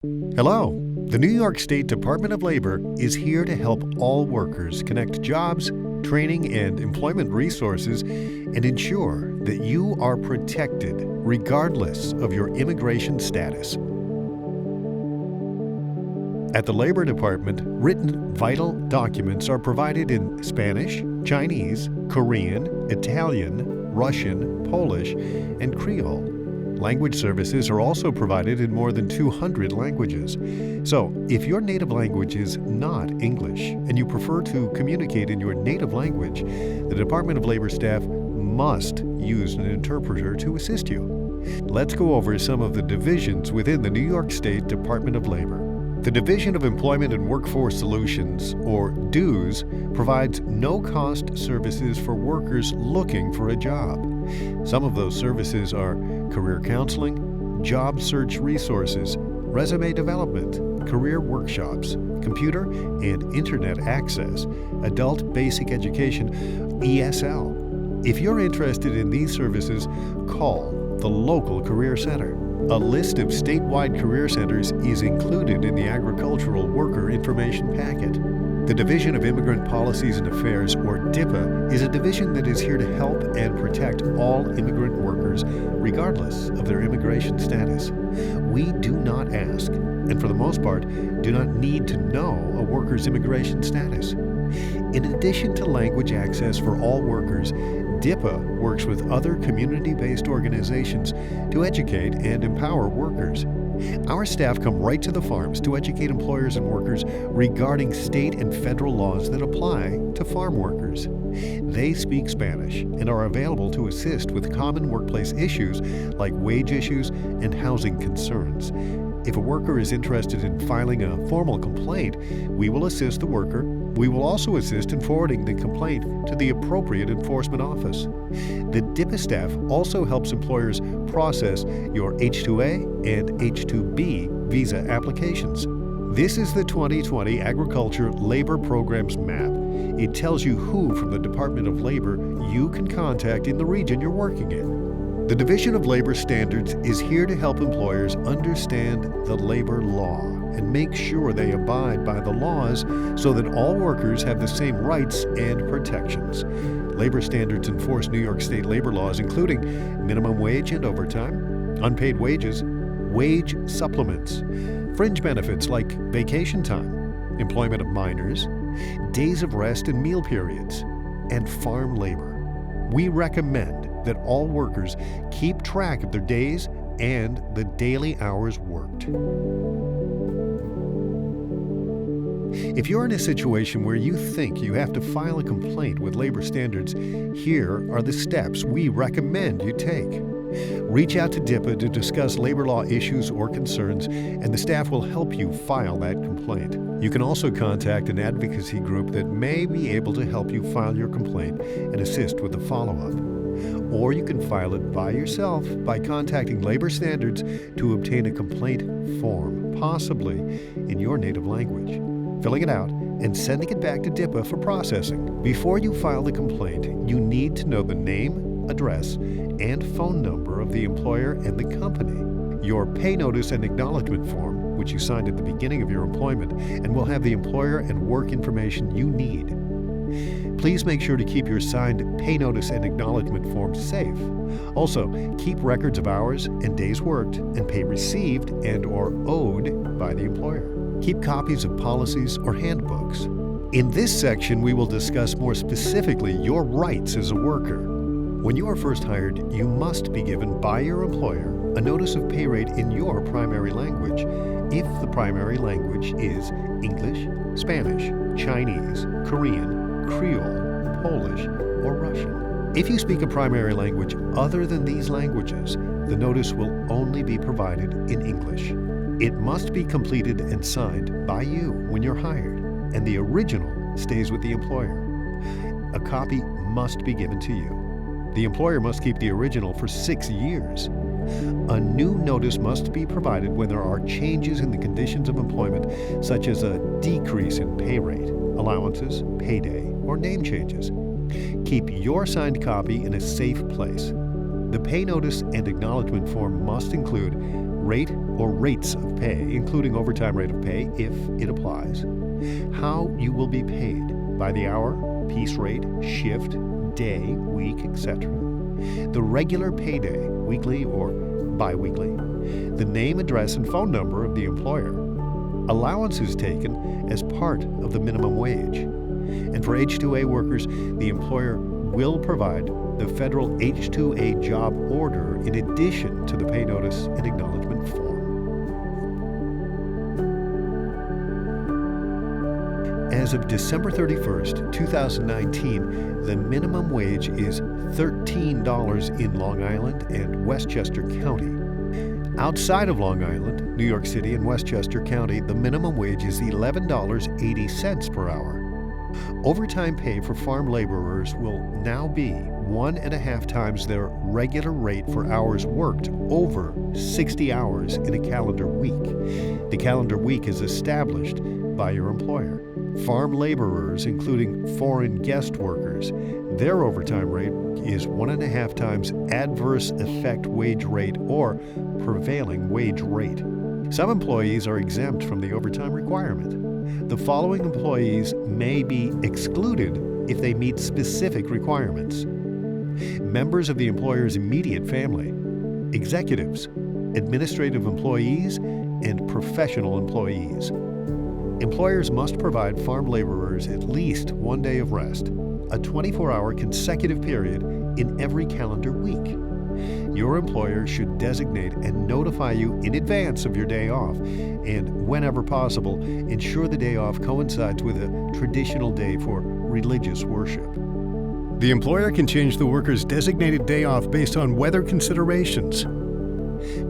Hello. The New York State Department of Labor is here to help all workers connect jobs, training, and employment resources and ensure that you are protected regardless of your immigration status. At the Labor Department, written vital documents are provided in Spanish, Chinese, Korean, Italian, Russian, Polish, and Creole. Language services are also provided in more than 200 languages. So, if your native language is not English and you prefer to communicate in your native language, the Department of Labor staff must use an interpreter to assist you. Let's go over some of the divisions within the New York State Department of Labor. The Division of Employment and Workforce Solutions, or DOS, provides no-cost services for workers looking for a job. Some of those services are career counseling, job search resources, resume development, career workshops, computer and internet access, adult basic education, ESL. If you're interested in these services, call the local career center. A list of statewide career centers is included in the Agricultural Worker Information Packet. The Division of Immigrant Policies and Affairs, or DIPA, is a division that is here to help and protect all immigrant workers, regardless of their immigration status. We do not ask, and for the most part, do not need to know a worker's immigration status. In addition to language access for all workers, DIPA works with other community-based organizations to educate and empower workers. Our staff come right to the farms to educate employers and workers regarding state and federal laws that apply to farm workers. They speak Spanish and are available to assist with common workplace issues like wage issues and housing concerns. If a worker is interested in filing a formal complaint, we will assist the worker. We will also assist in forwarding the complaint to the appropriate enforcement office. The DIPA staff also helps employers process your H-2A and H-2B visa applications. This is the 2020 Agriculture Labor Programs Map. It tells you who from the Department of Labor you can contact in the region you're working in. The Division of Labor Standards is here to help employers understand the labor law and make sure they abide by the laws so that all workers have the same rights and protections. Labor standards enforce New York State labor laws including minimum wage and overtime, unpaid wages, wage supplements, fringe benefits like vacation time, employment of minors, days of rest and meal periods, and farm labor. We recommend that all workers keep track of their days and the daily hours worked. If you're in a situation where you think you have to file a complaint with labor standards, here are the steps we recommend you take. Reach out to DIPA to discuss labor law issues or concerns, and the staff will help you file that complaint. You can also contact an advocacy group that may be able to help you file your complaint and assist with the follow-up. Or you can file it by yourself by contacting Labor Standards to obtain a complaint form, possibly in your native language, filling it out, and sending it back to DIPA for processing. Before you file the complaint, you need to know the name, address, and phone number of the employer and the company. Your pay notice and acknowledgement form, which you signed at the beginning of your employment, and will have the employer and work information you need. Please make sure to keep your signed pay notice and acknowledgement form safe. Also, keep records of hours and days worked and pay received and/or owed by the employer. Keep copies of policies or handbooks. In this section, we will discuss more specifically your rights as a worker. When you are first hired, you must be given by your employer a notice of pay rate in your primary language, if the primary language is English, Spanish, Chinese, Korean, Creole, Polish, or Russian. If you speak a primary language other than these languages, the notice will only be provided in English. It must be completed and signed by you when you're hired, and the original stays with the employer. A copy must be given to you. The employer must keep the original for 6 years. A new notice must be provided when there are changes in the conditions of employment, such as a decrease in pay rate, allowances, payday, or name changes. Keep your signed copy in a safe place. The pay notice and acknowledgement form must include rate or rates of pay, including overtime rate of pay if it applies, how you will be paid by the hour, piece rate, shift, day, week, etc., the regular payday, weekly or bi-weekly, the name, address, and phone number of the employer, allowances taken as part of the minimum wage. And for H-2A workers, the employer will provide the federal H-2A job order in addition to the pay notice and acknowledgement form. As of December 31st, 2019, the minimum wage is $13 in Long Island and Westchester County. Outside of Long Island, New York City, and Westchester County, the minimum wage is $11.80 per hour. Overtime pay for farm laborers will now be 1.5 times their regular rate for hours worked over 60 hours in a calendar week. The calendar week is established by your employer. Farm laborers, including foreign guest workers, their overtime rate is 1.5 times adverse effect wage rate or prevailing wage rate. Some employees are exempt from the overtime requirement. The following employees may be excluded if they meet specific requirements: members of the employer's immediate family, executives, administrative employees, and professional employees. Employers must provide farm laborers at least 1 day of rest, a 24-hour consecutive period in every calendar week. Your employer should designate and notify you in advance of your day off, and whenever possible, ensure the day off coincides with a traditional day for religious worship. The employer can change the worker's designated day off based on weather considerations.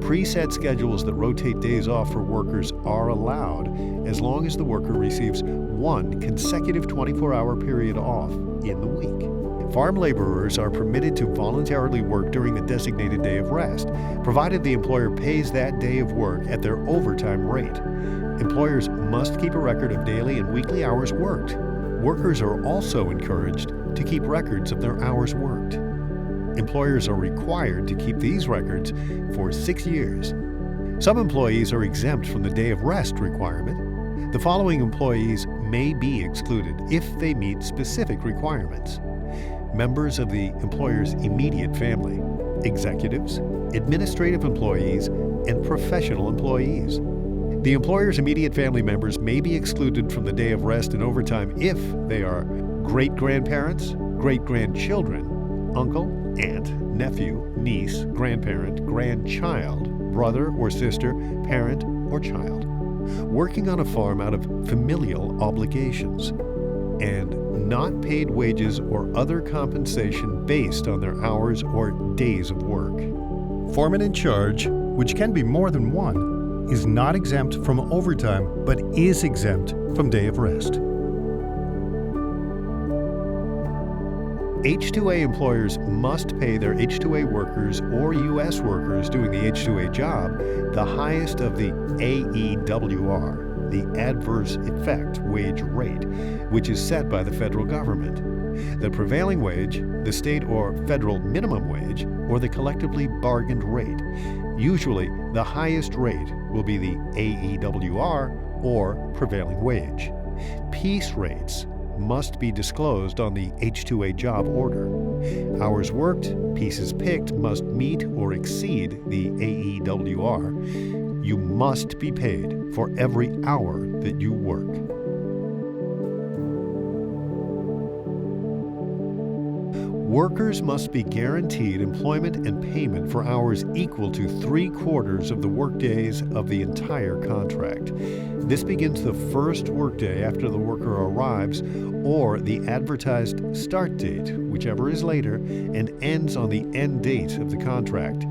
Preset schedules that rotate days off for workers are allowed as long as the worker receives one consecutive 24-hour period off in the week. Farm laborers are permitted to voluntarily work during the designated day of rest, provided the employer pays that day of work at their overtime rate. Employers must keep a record of daily and weekly hours worked. Workers are also encouraged to keep records of their hours worked. Employers are required to keep these records for 6 years. Some employees are exempt from the day of rest requirement. The following employees may be excluded if they meet specific requirements: members of the employer's immediate family, executives, administrative employees, and professional employees. The employer's immediate family members may be excluded from the day of rest and overtime if they are great-grandparents, great-grandchildren, uncle, aunt, nephew, niece, grandparent, grandchild, brother or sister, parent or child, working on a farm out of familial obligations, and not paid wages or other compensation based on their hours or days of work. Foreman in charge, which can be more than one, is not exempt from overtime but is exempt from day of rest. H-2A employers must pay their H-2A workers or U.S. workers doing the H-2A job the highest of the AEWR, the Adverse Effect Wage Rate, which is set by the federal government. The prevailing wage, the state or federal minimum wage, or the collectively bargained rate. Usually, the highest rate will be the AEWR or prevailing wage. Piece rates must be disclosed on the H-2A job order. Hours worked, pieces picked must meet or exceed the AEWR. You must be paid for every hour that you work. Workers must be guaranteed employment and payment for hours equal to 3/4 of the workdays of the entire contract. This begins the first workday after the worker arrives or the advertised start date, whichever is later, and ends on the end date of the contract.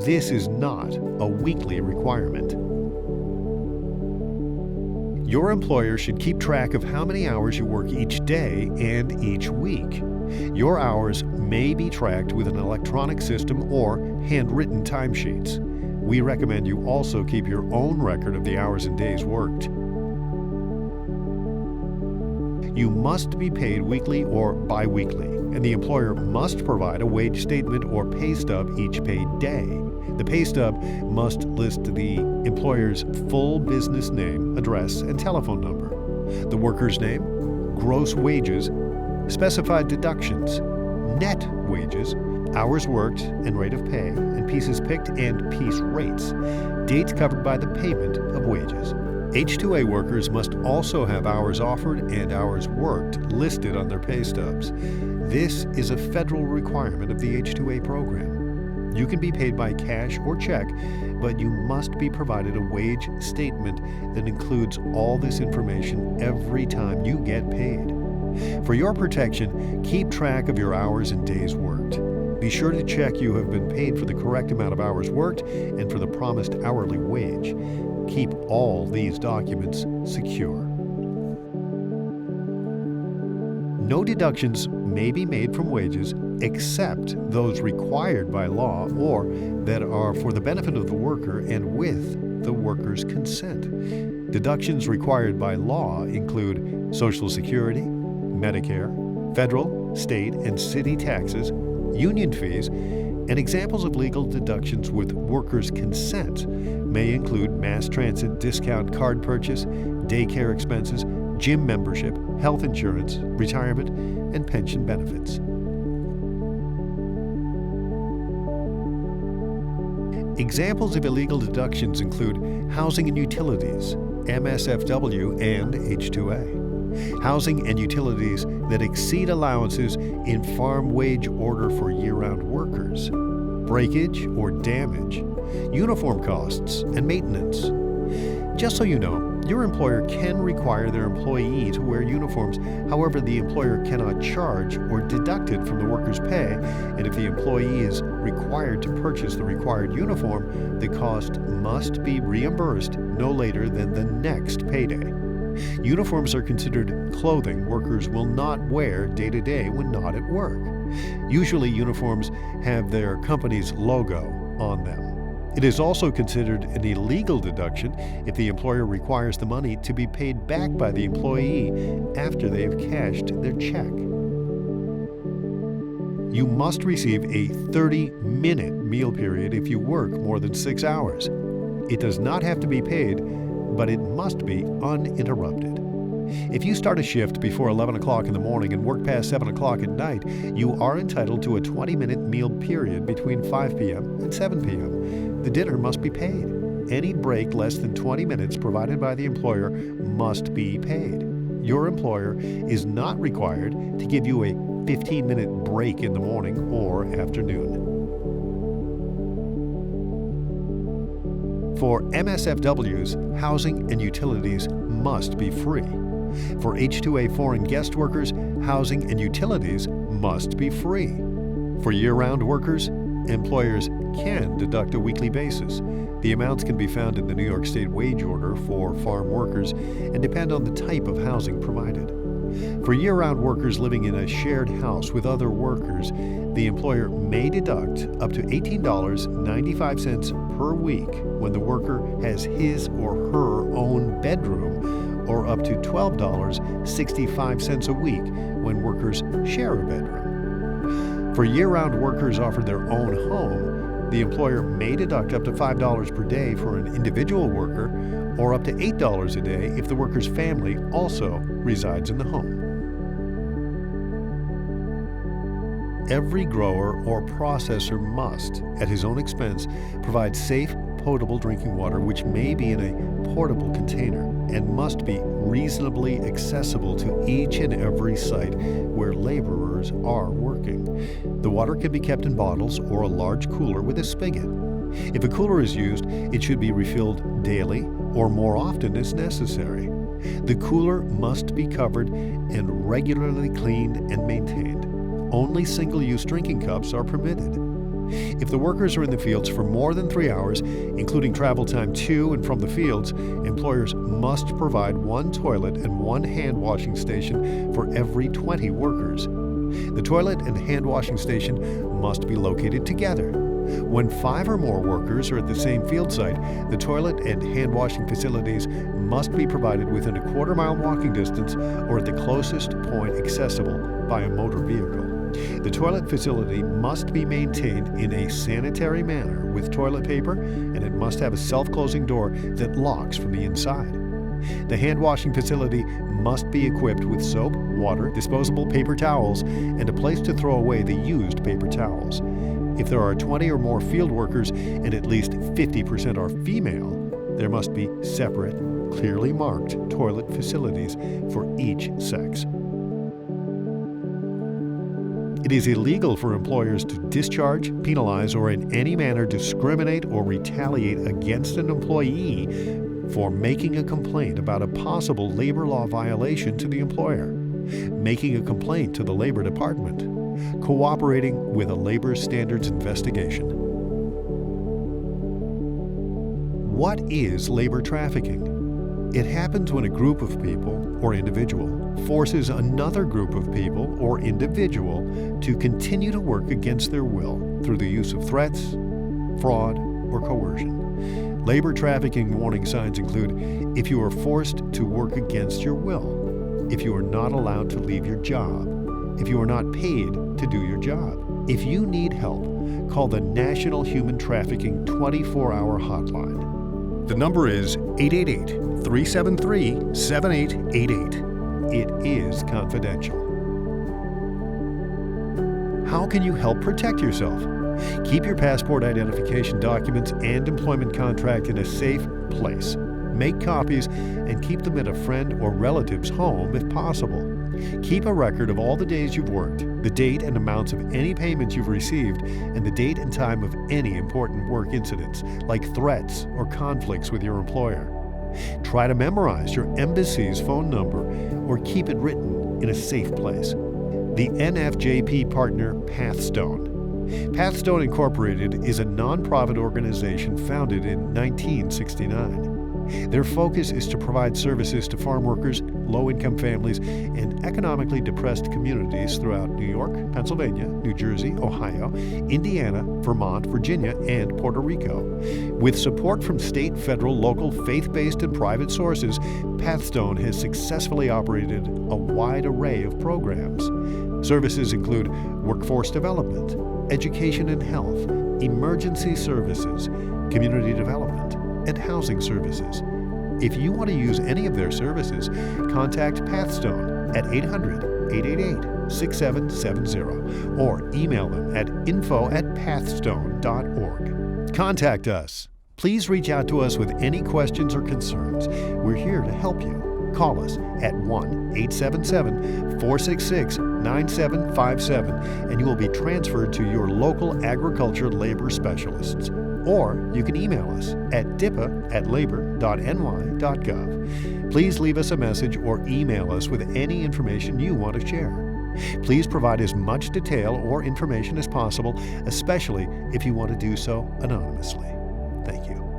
This is not a weekly requirement. Your employer should keep track of how many hours you work each day and each week. Your hours may be tracked with an electronic system or handwritten timesheets. We recommend you also keep your own record of the hours and days worked. You must be paid weekly or bi-weekly. and the employer must provide a wage statement or pay stub each paid day. The pay stub must list the employer's full business name, address, and telephone number, the worker's name, gross wages, specified deductions, net wages, hours worked and rate of pay, and pieces picked and piece rates, dates covered by the payment of wages. H-2A workers must also have hours offered and hours worked listed on their pay stubs. This is a federal requirement of the H-2A program. You can be paid by cash or check, but you must be provided a wage statement that includes all this information every time you get paid. For your protection, keep track of your hours and days worked. Be sure to check you have been paid for the correct amount of hours worked and for the promised hourly wage. Keep all these documents secure. No deductions may be made from wages except those required by law or that are for the benefit of the worker and with the worker's consent. Deductions required by law include Social Security, Medicare, federal, state, and city taxes, union fees, and examples of legal deductions with workers' consent may include mass transit discount card purchase, daycare expenses, gym membership, health insurance, retirement, and pension benefits. Examples of illegal deductions include housing and utilities, MSFW and H-2A. Housing and utilities that exceed allowances in farm wage order for year-round workers, breakage or damage, uniform costs, and maintenance. Just so you know, your employer can require their employee to wear uniforms. However, the employer cannot charge or deduct it from the worker's pay, and if the employee is required to purchase the required uniform, the cost must be reimbursed no later than the next payday. Uniforms are considered clothing workers will not wear day to day when not at work. Usually, uniforms have their company's logo on them. It is also considered an illegal deduction if the employer requires the money to be paid back by the employee after they have cashed their check. You must receive a 30-minute meal period if you work more than 6 hours. It does not have to be paid, but it must be uninterrupted. If you start a shift before 11 o'clock in the morning and work past 7 o'clock at night, you are entitled to a 20-minute meal period between 5 p.m. and 7 p.m. The dinner must be paid. Any break less than 20 minutes provided by the employer must be paid. Your employer is not required to give you a 15-minute break in the morning or afternoon. For MSFWs, housing and utilities must be free. For H-2A foreign guest workers, housing and utilities must be free. For year-round workers, employers can deduct a weekly basis. The amounts can be found in the New York State wage order for farm workers and depend on the type of housing provided. For year-round workers living in a shared house with other workers, the employer may deduct up to $18.95 per week when the worker has his or her own bedroom, or up to $12.65 a week when workers share a bedroom. For year-round workers offered their own home, the employer may deduct up to $5 per day for an individual worker, or up to $8 a day if the worker's family also resides in the home. Every grower or processor must, at his own expense, provide safe, potable drinking water which may be in a portable container and must be reasonably accessible to each and every site where laborers are working. The water can be kept in bottles or a large cooler with a spigot. If a cooler is used, it should be refilled daily or more often as necessary. The cooler must be covered and regularly cleaned and maintained. Only single-use drinking cups are permitted. If the workers are in the fields for more than 3 hours, including travel time to and from the fields, employers must provide one toilet and one hand washing station for every 20 workers. The toilet and hand washing station must be located together. When 5 or more workers are at the same field site, the toilet and hand washing facilities must be provided within a quarter-mile walking distance or at the closest point accessible by a motor vehicle. The toilet facility must be maintained in a sanitary manner with toilet paper, and it must have a self-closing door that locks from the inside. The hand washing facility must be equipped with soap, water, disposable paper towels, and a place to throw away the used paper towels. If there are 20 or more field workers and at least 50% are female, there must be separate, clearly marked toilet facilities for each sex. It is illegal for employers to discharge, penalize, or in any manner discriminate or retaliate against an employee for making a complaint about a possible labor law violation to the employer, making a complaint to the Labor Department, cooperating with a labor standards investigation. What is labor trafficking? It happens when a group of people or individual forces another group of people or individual to continue to work against their will through the use of threats, fraud, or coercion. Labor trafficking warning signs include if you are forced to work against your will, if you are not allowed to leave your job, if you are not paid to do your job. If you need help, call the National Human Trafficking 24-hour hotline. The number is 888-373-7888. It is confidential. How can you help protect yourself? Keep your passport identification documents and employment contract in a safe place. Make copies and keep them at a friend or relative's home if possible. Keep a record of all the days you've worked, the date and amounts of any payments you've received, and the date and time of any important work incidents, like threats or conflicts with your employer. Try to memorize your embassy's phone number or keep it written in a safe place. The NFJP partner Pathstone. Pathstone Incorporated is a nonprofit organization founded in 1969. Their focus is to provide services to farm workers, low-income families, and economically depressed communities throughout New York, Pennsylvania, New Jersey, Ohio, Indiana, Vermont, Virginia, and Puerto Rico. With support from state, federal, local, faith-based, and private sources, Pathstone has successfully operated a wide array of programs. Services include workforce development, education and health, emergency services, community development, and housing services. If you want to use any of their services, contact Pathstone at 800-888-6770 or email them at info@pathstone.org. Contact us. Please reach out to us with any questions or concerns. We're here to help you. Call us at 1-877-466-9757 and you will be transferred to your local agriculture labor specialists. Or you can email us at dipa@labor.ny.gov. Please leave us a message or email us with any information you want to share. Please provide as much detail or information as possible, especially if you want to do so anonymously. Thank you.